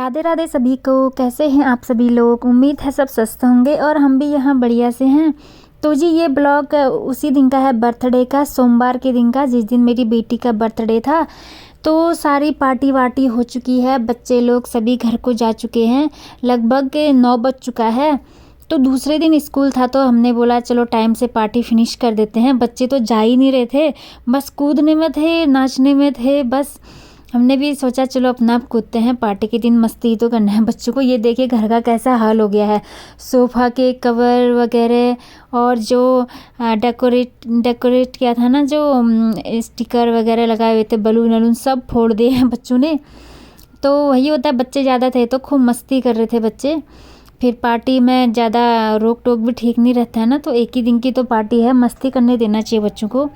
राधे राधे सभी को। कैसे हैं आप सभी लोग? उम्मीद है सब स्वस्थ होंगे और हम भी यहाँ बढ़िया से हैं। तो जी ये ब्लॉग उसी दिन का है, बर्थडे का, सोमवार के दिन का, जिस दिन मेरी बेटी का बर्थडे था। तो सारी पार्टी वार्टी हो चुकी है, बच्चे लोग सभी घर को जा चुके हैं, लगभग 9 बज चुका है। तो दूसरे दिन स्कूल था तो हमने बोला चलो टाइम से पार्टी फिनिश कर देते हैं। बच्चे तो जा ही नहीं रहे थे, बस कूदने में थे, नाचने में थे। बस हमने भी सोचा चलो अपना आप कूदते हैं, पार्टी के दिन मस्ती तो करना है बच्चों को। ये देखिए घर का कैसा हाल हो गया है, सोफ़ा के कवर वगैरह और जो डेकोरेट किया था ना, जो स्टिकर वगैरह लगाए हुए थे, बलून वलून सब फोड़ दिए हैं बच्चों ने। तो वही होता है, बच्चे ज़्यादा थे तो खूब मस्ती कर रहे थे बच्चे। फिर पार्टी में ज़्यादा रोक टोक भी ठीक नहीं रहता है ना, तो एक ही दिन की तो पार्टी है, मस्ती करने देना चाहिए बच्चों को।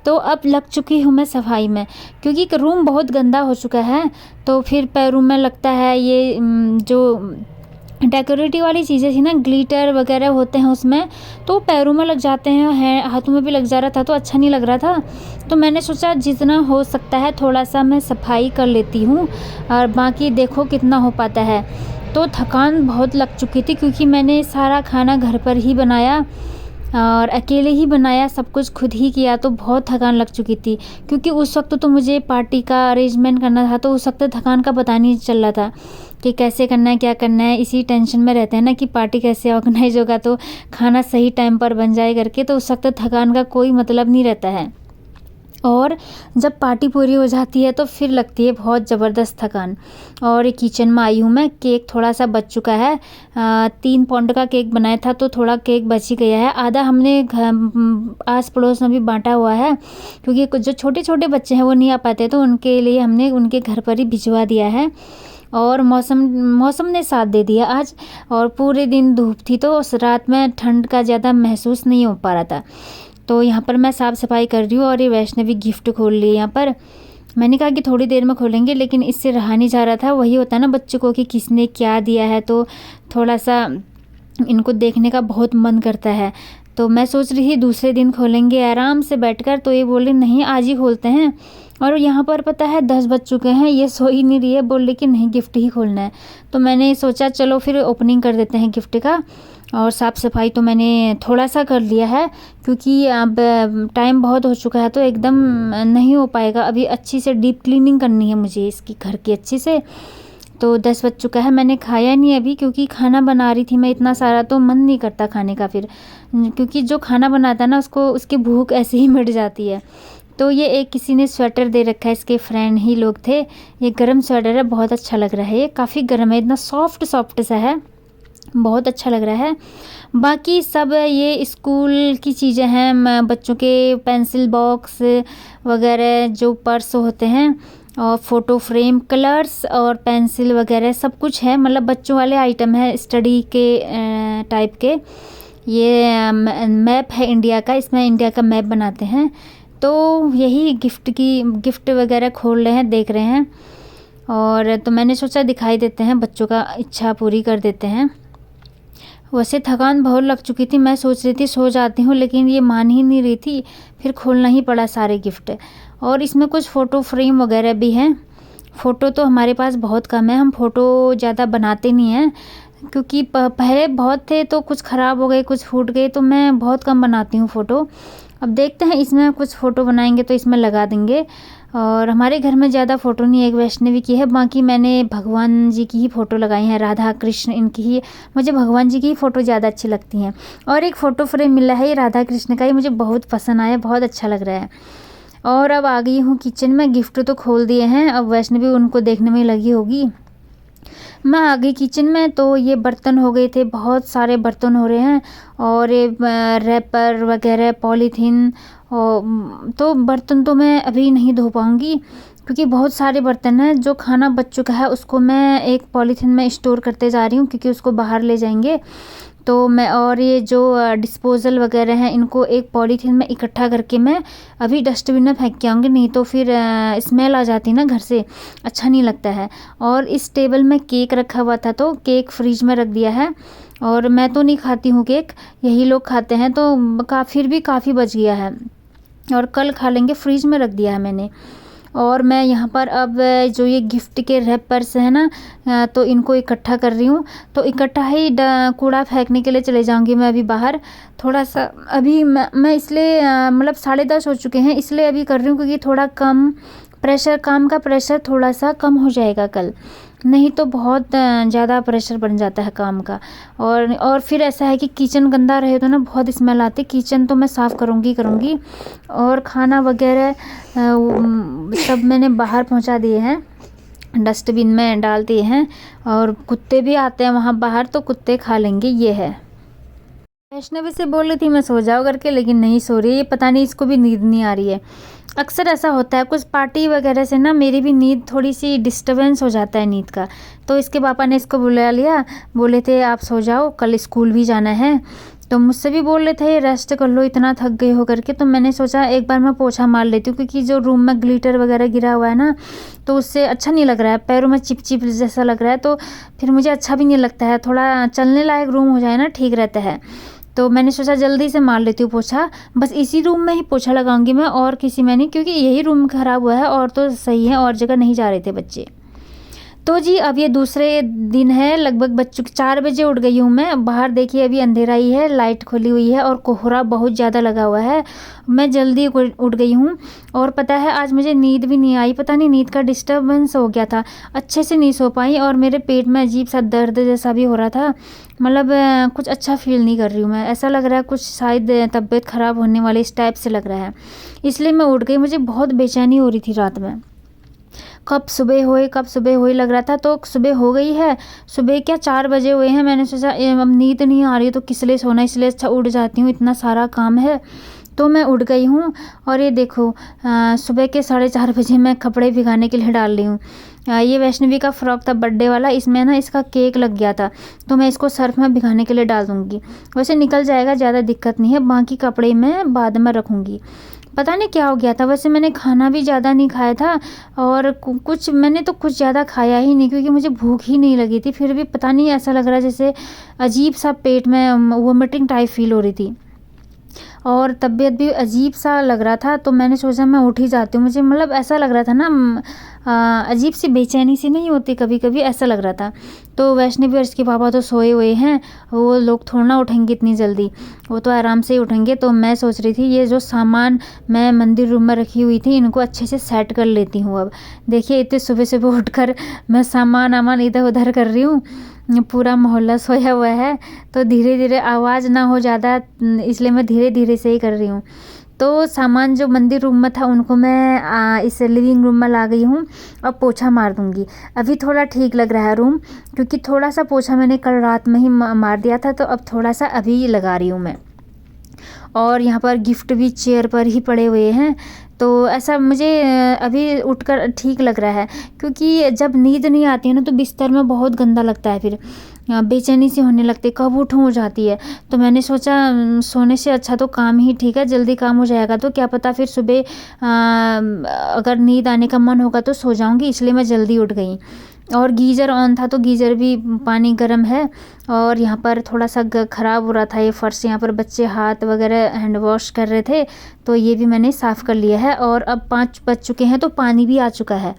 तो अब लग चुकी हूँ मैं सफाई में, क्योंकि रूम बहुत गंदा हो चुका है। तो फिर पैरों में लगता है ये जो डेकोरेटिव वाली चीज़ें थी ना, ग्लिटर वगैरह होते हैं उसमें, तो पैरों में लग जाते हैं, हाथों में भी लग जा रहा था, तो अच्छा नहीं लग रहा था। तो मैंने सोचा जितना हो सकता है थोड़ा सा मैं सफाई कर लेती हूँ, और बाकी देखो कितना हो पाता है। तो थकान बहुत लग चुकी थी, क्योंकि मैंने सारा खाना घर पर ही बनाया और अकेले ही बनाया, सब कुछ खुद ही किया, तो बहुत थकान लग चुकी थी। क्योंकि उस वक्त तो मुझे पार्टी का अरेंजमेंट करना था, तो उस वक्त थकान का पता नहीं चल रहा था कि कैसे करना है, क्या करना है। इसी टेंशन में रहते हैं ना कि पार्टी कैसे ऑर्गेनाइज होगा, तो खाना सही टाइम पर बन जाए करके, तो उस वक्त थकान का कोई मतलब नहीं रहता है। और जब पार्टी पूरी हो जाती है तो फिर लगती है बहुत ज़बरदस्त थकान। और किचन में आई हूँ मैं, केक थोड़ा सा बच चुका है, 3 पाउंड का केक बनाया था, तो थोड़ा केक बच ही गया है। आधा हमने आस पड़ोस में भी बांटा हुआ है, क्योंकि कुछ जो छोटे छोटे बच्चे हैं वो नहीं आ पाते, तो उनके लिए हमने उनके घर पर ही भिजवा दिया है। और मौसम ने साथ दे दिया आज, और पूरे दिन धूप थी, तो उस रात में ठंड का ज़्यादा महसूस नहीं हो पा रहा था। तो यहाँ पर मैं साफ़ सफाई कर रही हूँ, और ये वैष्णवी गिफ्ट खोल ली यहाँ पर। मैंने कहा कि थोड़ी देर में खोलेंगे, लेकिन इससे रहा नहीं जा रहा था। वही होता है ना बच्चों को कि किसने क्या दिया है, तो थोड़ा सा इनको देखने का बहुत मन करता है। तो मैं सोच रही थी दूसरे दिन खोलेंगे आराम से बैठकर, तो ये बोले नहीं आज ही खोलते हैं। और यहाँ पर पता है 10 बज चुके हैं, ये सो ही नहीं रही है, बोल रही कि नहीं गिफ्ट ही खोलना है। तो मैंने सोचा चलो फिर ओपनिंग कर देते हैं गिफ्ट का। और साफ़ सफाई तो मैंने थोड़ा सा कर लिया है, क्योंकि अब टाइम बहुत हो चुका है, तो एकदम नहीं हो पाएगा। अभी अच्छी से डीप क्लीनिंग करनी है मुझे इसकी घर की अच्छी से। तो 10 बज चुका है, मैंने खाया नहीं अभी, क्योंकि खाना बना रही थी मैं इतना सारा, तो मन नहीं करता खाने का फिर, क्योंकि जो खाना बनाता है ना उसको उसकी भूख ऐसे ही मिट जाती है। तो ये एक किसी ने स्वेटर दे रखा है, इसके फ्रेंड ही लोग थे। ये गर्म स्वेटर है, बहुत अच्छा लग रहा है, ये काफ़ी गर्म है, इतना सॉफ्ट सॉफ्ट सा है, बहुत अच्छा लग रहा है। बाकी सब ये स्कूल की चीज़ें हैं, बच्चों के पेंसिल बॉक्स वगैरह, जो पर्स होते हैं, और फ़ोटो फ्रेम, कलर्स और पेंसिल वगैरह सब कुछ है, मतलब बच्चों वाले आइटम है, स्टडी के टाइप के। ये मैप है इंडिया का, इसमें इंडिया का मैप बनाते हैं। तो यही गिफ्ट वगैरह खोल रहे हैं, देख रहे हैं। और तो मैंने सोचा दिखाई देते हैं, बच्चों का इच्छा पूरी कर देते हैं। वैसे थकान बहुत लग चुकी थी, मैं सोच रही थी सो जाती हूँ, लेकिन ये मान ही नहीं रही थी, फिर खोलना ही पड़ा सारे गिफ्ट। और इसमें कुछ फ़ोटो फ्रेम वगैरह भी हैं। फ़ोटो तो हमारे पास बहुत कम है, हम फ़ोटो ज़्यादा बनाते नहीं हैं, क्योंकि पहले बहुत थे तो कुछ ख़राब हो गए, कुछ फूट गए, तो मैं बहुत कम बनाती हूँ फ़ोटो। अब देखते हैं, इसमें कुछ फ़ोटो बनाएंगे तो इसमें लगा देंगे। और हमारे घर में ज़्यादा फ़ोटो नहीं है, एक वैष्णवी की है, बाकी मैंने भगवान जी की ही फ़ोटो लगाई हैं, राधा कृष्ण इनकी ही। मुझे भगवान जी की ही फ़ोटो ज़्यादा अच्छी लगती हैं। और एक फ़ोटो फ्रेम मिला है, ये राधा कृष्ण का ही, मुझे बहुत पसंद आया, बहुत अच्छा लग रहा है। और अब आ गई हूँ किचन में, गिफ्ट तो खोल दिए हैं, अब वैष्णवी उनको देखने में लगी होगी। मैं आ गई किचन में, तो ये बर्तन हो गए थे, बहुत सारे बर्तन हो रहे हैं, और ये रैपर वगैरह, पॉलीथीन, और तो बर्तन तो मैं अभी नहीं धो पाऊँगी, क्योंकि बहुत सारे बर्तन हैं। जो खाना बच चुका है उसको मैं एक पॉलीथीन में स्टोर करते जा रही हूँ, क्योंकि उसको बाहर ले जाएंगे तो मैं। और ये जो डिस्पोज़ल वगैरह हैं, इनको एक पॉलीथीन में इकट्ठा करके मैं अभी डस्टबिन में फेंक के आऊँगी, नहीं तो फिर स्मेल आ जाती ना घर से, अच्छा नहीं लगता है। और इस टेबल में केक रखा हुआ था, तो केक फ्रिज में रख दिया है, और मैं तो नहीं खाती हूँ केक, यही लोग खाते हैं, तो फिर भी काफ़ी बच गया है, और कल खा लेंगे, फ्रिज में रख दिया है मैंने। और मैं यहाँ पर अब जो ये गिफ्ट के रैपर्स हैं ना, तो इनको इकट्ठा कर रही हूँ। तो इकट्ठा ही कूड़ा फेंकने के लिए चले जाऊँगी मैं अभी बाहर। थोड़ा सा अभी मैं इसलिए मतलब 10:30 हो चुके हैं, इसलिए अभी कर रही हूँ क्योंकि थोड़ा कम प्रेशर, काम का प्रेशर थोड़ा सा कम हो जाएगा कल, नहीं तो बहुत ज़्यादा प्रेशर बन जाता है काम का। और फिर ऐसा है कि किचन गंदा रहे तो ना बहुत स्मेल आती है। किचन तो मैं साफ़ करूँगी। और खाना वगैरह सब मैंने बाहर पहुँचा दिए हैं, डस्टबिन में डाल दिए हैं। और कुत्ते भी आते हैं वहाँ बाहर, तो कुत्ते खा लेंगे। ये है। वैष्णवी से बोल रही थी मैं सो जाओ करके, लेकिन नहीं सो रही है। पता नहीं इसको भी नींद नहीं आ रही है। अक्सर ऐसा होता है, कुछ पार्टी वगैरह से ना मेरी भी नींद थोड़ी सी डिस्टर्बेंस हो जाता है नींद का। तो इसके पापा ने इसको बुला लिया, बोले थे आप सो जाओ, कल स्कूल भी जाना है। तो मुझसे भी बोल रहे थे रेस्ट कर लो, इतना थक गए हो करके। तो मैंने सोचा एक बार मैं पोछा मार लेती हूँ, क्योंकि जो रूम में ग्लिटर वगैरह गिरा हुआ है ना, तो उससे अच्छा नहीं लग रहा है, पैरों में चिप चिप जैसा लग रहा है। तो फिर मुझे अच्छा भी नहीं लगता है, थोड़ा चलने लायक रूम हो जाए ना, ठीक रहता है। तो मैंने सोचा जल्दी से मार लेती हूँ पोछा। बस इसी रूम में ही पोछा लगाऊंगी मैं, और किसी में नहीं, क्योंकि यही रूम ख़राब हुआ है, और तो सही है, और जगह नहीं जा रहे थे बच्चे। तो जी अब ये दूसरे दिन है, लगभग बच्चों 4 बजे उठ गई हूँ मैं। बाहर देखिए अभी अंधेरा ही है, लाइट खुली हुई है और कोहरा बहुत ज़्यादा लगा हुआ है। मैं जल्दी उठ गई हूँ। और पता है आज मुझे नींद भी नहीं आई, पता नहीं नींद का डिस्टर्बेंस हो गया था, अच्छे से नहीं सो पाई। और मेरे पेट में अजीब सा दर्द जैसा भी हो रहा था, मतलब कुछ अच्छा फील नहीं कर रही हूँ मैं। ऐसा लग रहा है कुछ शायद तबीयत ख़राब होने वाली इस टाइप से लग रहा है, इसलिए मैं उठ गई। मुझे बहुत बेचैनी हो रही थी रात में, कब सुबह होए लग रहा था। तो सुबह हो गई है, सुबह क्या 4 बजे हुए हैं। मैंने सोचा अब नींद नहीं आ रही तो किस लिए सोना, इसलिए अच्छा उठ जाती हूँ, इतना सारा काम है। तो मैं उठ गई हूँ। और ये देखो सुबह के 4:30 बजे मैं कपड़े भिगाने के लिए डाल रही हूँ। ये वैष्णवी का फ्रॉक था बर्थडे वाला, इसमें ना इसका केक लग गया था, तो मैं इसको सर्फ में भिगाने के लिए डाल दूँगी। वैसे निकल जाएगा, ज़्यादा दिक्कत नहीं है, बाकी कपड़े मैं बाद में रखूँगी। पता नहीं क्या हो गया था, वैसे मैंने खाना भी ज़्यादा नहीं खाया था, और मैंने तो कुछ ज़्यादा खाया ही नहीं, क्योंकि मुझे भूख ही नहीं लगी थी। फिर भी पता नहीं ऐसा लग रहा है जैसे अजीब सा पेट में वोमिटिंग टाइप फील हो रही थी, और तबीयत भी अजीब सा लग रहा था। तो मैंने सोचा मैं उठ ही जाती हूँ। मुझे मतलब ऐसा लग रहा था ना, अजीब सी बेचैनी सी नहीं होती कभी कभी, ऐसा लग रहा था। तो वैष्णवी और इसके पापा तो सोए हुए हैं, वो लोग थोड़ा ना उठेंगे इतनी जल्दी, वो तो आराम से ही उठेंगे। तो मैं सोच रही थी ये जो सामान मैं मंदिर रूम में रखी हुई थी, इनको अच्छे से सेट कर लेती हूँ। अब देखिए इतने सुबह सुबह उठकर मैं सामान इधर उधर कर रही हूँ, पूरा मोहल्ला सोया हुआ है। तो धीरे धीरे आवाज़ ना हो ज़्यादा, इसलिए मैं धीरे धीरे से ही कर रही हूँ। तो सामान जो मंदिर रूम में था उनको मैं इस लिविंग रूम में ला गई हूँ। अब पोछा मार दूँगी। अभी थोड़ा ठीक लग रहा है रूम, क्योंकि थोड़ा सा पोछा मैंने कल रात में ही मार दिया था, तो अब थोड़ा सा अभी लगा रही हूँ मैं। और यहाँ पर गिफ्ट भी चेयर पर ही पड़े हुए हैं, तो ऐसा मुझे अभी उठकर ठीक लग रहा है। क्योंकि जब नींद नहीं आती है ना, तो बिस्तर में बहुत गंदा लगता है, फिर बेचैनी सी होने लगती, कब उठूँ हो जाती है। तो मैंने सोचा सोने से अच्छा तो काम ही ठीक है, जल्दी काम हो जाएगा, तो क्या पता फिर सुबह अगर नींद आने का मन होगा तो सो जाऊँगी, इसलिए मैं जल्दी उठ गई। और गीज़र ऑन था, तो गीज़र भी पानी गर्म है। और यहाँ पर थोड़ा सा ख़राब हो रहा था ये फर्श, यहाँ पर बच्चे हाथ वगैरह हैंड वॉश कर रहे थे, तो ये भी मैंने साफ़ कर लिया है। और अब 5 बज चुके हैं, तो पानी भी आ चुका है,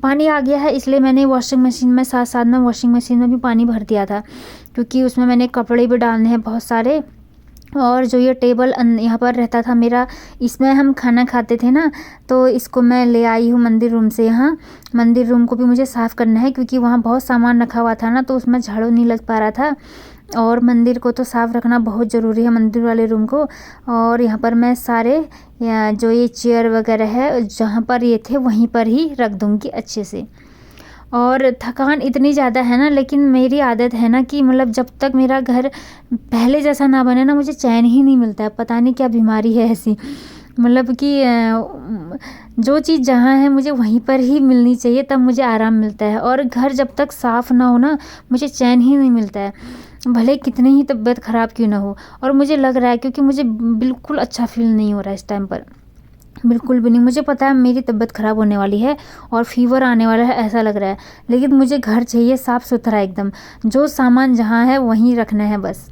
पानी आ गया है, इसलिए मैंने वॉशिंग मशीन में साथ साथ में वॉशिंग मशीन में भी पानी भर दिया था, क्योंकि उसमें मैंने कपड़े भी डालने हैं बहुत सारे। और जो ये टेबल यहाँ पर रहता था मेरा, इसमें हम खाना खाते थे ना, तो इसको मैं ले आई हूँ मंदिर रूम से। यहाँ मंदिर रूम को भी मुझे साफ़ करना है, क्योंकि वहाँ बहुत सामान रखा हुआ था ना, तो उसमें झाड़ू नहीं लग पा रहा था। और मंदिर को तो साफ़ रखना बहुत ज़रूरी है, मंदिर वाले रूम को। और यहाँ पर मैं सारे जो ये चेयर वगैरह है जहाँ पर ये थे वहीं पर ही रख दूँगी अच्छे से। और थकान इतनी ज़्यादा है ना, लेकिन मेरी आदत है ना कि मतलब जब तक मेरा घर पहले जैसा ना बने ना, मुझे चैन ही नहीं मिलता है। पता नहीं क्या बीमारी है ऐसी, मतलब कि जो चीज़ जहाँ है मुझे वहीं पर ही मिलनी चाहिए, तब मुझे आराम मिलता है। और घर जब तक साफ़ ना हो ना, मुझे चैन ही नहीं मिलता है, भले कितनी ही तबीयत ख़राब क्यों ना हो। और मुझे लग रहा है, क्योंकि मुझे बिल्कुल अच्छा फील नहीं हो रहा है इस टाइम पर, बिल्कुल भी नहीं। मुझे पता है मेरी तबीयत ख़राब होने वाली है और फीवर आने वाला है, ऐसा लग रहा है, लेकिन मुझे घर चाहिए साफ़ सुथरा एकदम, जो सामान जहाँ है वहीं रखना है बस।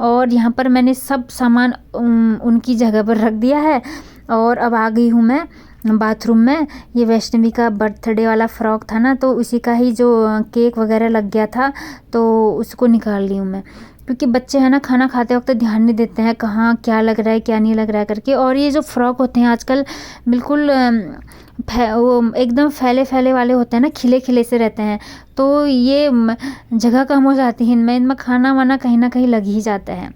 और यहाँ पर मैंने सब सामान उनकी जगह पर रख दिया है। और अब आ गई हूँ मैं बाथरूम में। ये वैष्णवी का बर्थडे वाला फ्रॉक था ना, तो उसी का ही जो केक वगैरह लग गया था, तो उसको निकाल ली हूँ मैं। क्योंकि बच्चे हैं ना, खाना खाते वक्त ध्यान नहीं देते हैं कहाँ क्या लग रहा है क्या नहीं लग रहा है करके। और ये जो फ्रॉक होते हैं आजकल बिल्कुल वो एकदम फैले फैले वाले होते हैं ना, खिले खिले से रहते हैं, तो ये जगह कम हो जाती है इनमें खाना वाना कहीं ना कहीं लग ही जाता है।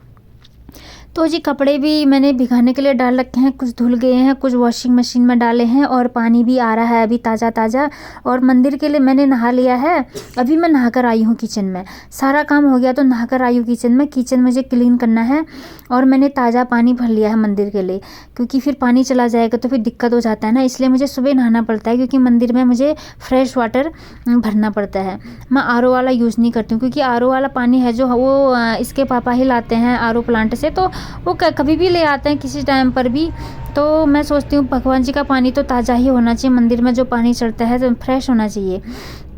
तो जी कपड़े भी मैंने भिगाने के लिए डाल रखे हैं, कुछ धुल गए हैं, कुछ वॉशिंग मशीन में डाले हैं, और पानी भी आ रहा है अभी ताज़ा ताज़ा। और मंदिर के लिए मैंने नहा लिया है। अभी मैं नहाकर आई हूँ किचन में, सारा काम हो गया तो नहाकर आई हूँ किचन में। किचन मुझे क्लीन करना है, और मैंने ताज़ा पानी भर लिया है मंदिर के लिए, क्योंकि फिर पानी चला जाएगा तो फिर दिक्कत हो जाता है ना, इसलिए मुझे सुबह नहाना पड़ता है, क्योंकि मंदिर में मुझे फ्रेश वाटर भरना पड़ता है। मैं आरओ वाला यूज़ नहीं करती हूँ, क्योंकि आरओ वाला पानी है जो वो इसके पापा ही लाते हैं आरओ प्लांट से, तो वो कभी भी ले आते हैं किसी टाइम पर भी। तो मैं सोचती हूँ भगवान जी का पानी तो ताज़ा ही होना चाहिए, मंदिर में जो पानी चढ़ता है तो फ्रेश होना चाहिए,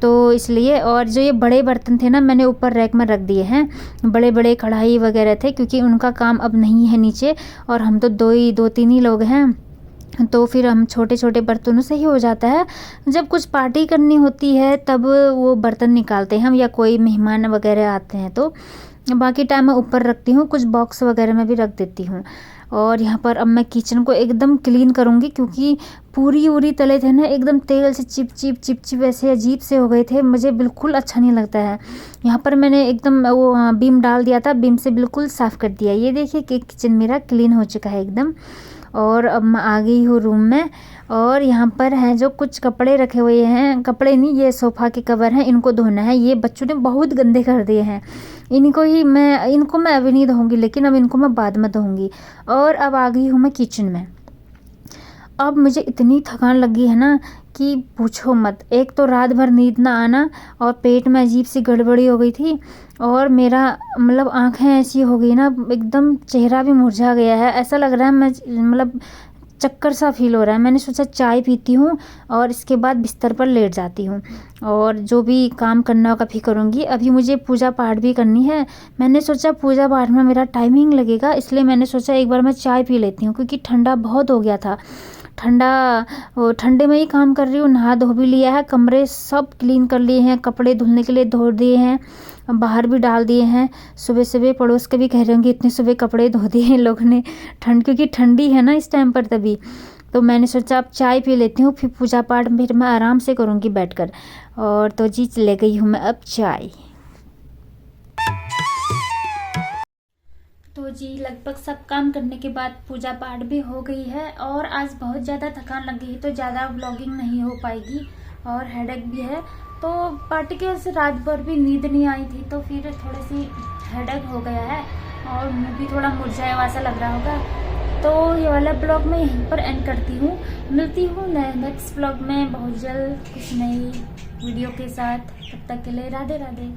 तो इसलिए। और जो ये बड़े बर्तन थे ना, मैंने ऊपर रैक में रख दिए हैं, बड़े बड़े कढ़ाई वगैरह थे, क्योंकि उनका काम अब नहीं है नीचे, और हम तो दो तीन ही लोग हैं, तो फिर हम छोटे छोटे बर्तनों से ही हो जाता है। जब कुछ पार्टी करनी होती है तब वो बर्तन निकालते हैं हम, या कोई मेहमान वगैरह आते हैं तो। बाकी टाइम मैं ऊपर रखती हूँ, कुछ बॉक्स वगैरह में भी रख देती हूँ। और यहाँ पर अब मैं किचन को एकदम क्लीन करूँगी, क्योंकि पूरी तले थे ना एकदम तेल से चिप ऐसे अजीब से हो गए थे, मुझे बिल्कुल अच्छा नहीं लगता है। यहाँ पर मैंने एकदम वो बीम डाल दिया था, बीम से बिल्कुल साफ़ कर दिया। ये देखिए कि किचन मेरा क्लीन हो चुका है एकदम। और अब मैं आ गई हूँ रूम में, और यहाँ पर है जो कुछ कपड़े रखे हुए हैं, कपड़े नहीं, ये सोफ़ा के कवर हैं, इनको धोना है। ये बच्चों ने बहुत गंदे कर दिए हैं, इनको मैं अभी नहीं धोऊंगी, लेकिन अब इनको मैं बाद में धोऊंगी। और अब आ गई हूँ मैं किचन में। अब मुझे इतनी थकान लगी है ना कि पूछो मत। एक तो रात भर नींद ना आना, और पेट में अजीब सी गड़बड़ी हो गई थी, और मेरा मतलब आँखें ऐसी हो गई ना, एकदम चेहरा भी मुरझा गया है, ऐसा लग रहा है मैं मतलब चक्कर सा फील हो रहा है। मैंने सोचा चाय पीती हूँ और इसके बाद बिस्तर पर लेट जाती हूँ, और जो भी काम करना होगा फिर करूँगी। अभी मुझे पूजा पाठ भी करनी है, मैंने सोचा पूजा पाठ में मेरा टाइमिंग लगेगा, इसलिए मैंने सोचा एक बार मैं चाय पी लेती हूँ, क्योंकि ठंडा बहुत हो गया था। ठंडे में ही काम कर रही हूँ। नहा धो भी लिया है, कमरे सब क्लीन कर लिए हैं, कपड़े धुलने के लिए धो दिए हैं, बाहर भी डाल दिए हैं। सुबह पड़ोस के भी कह रहे होंगे इतने सुबह कपड़े धो दिए हैं लोग ने, क्योंकि ठंडी है ना इस टाइम पर तभी। तो मैंने सोचा अब चाय पी लेती हूँ, फिर पूजा पाठ फिर मैं आराम से करूँगी बैठकर। और तो जी ले गई हूँ मैं अब चाय। तो जी लगभग सब काम करने के बाद पूजा पाठ भी हो गई है, और आज बहुत ज़्यादा थकान लग गई है, तो ज़्यादा व्लॉगिंग नहीं हो पाएगी, और हेडेक भी है। तो पार्टी की वजह से रात भर भी नींद नहीं आई थी, तो फिर थोड़ी सी हेडेक हो गया है, और मुँह भी थोड़ा मुरझाया हुआ सा लग रहा होगा। तो ये वाला ब्लॉग मैं यहीं पर एंड करती हूँ। मिलती हूँ नेक्स्ट ब्लॉग में बहुत जल्द कुछ नई वीडियो के साथ। तब तक के लिए राधे राधे।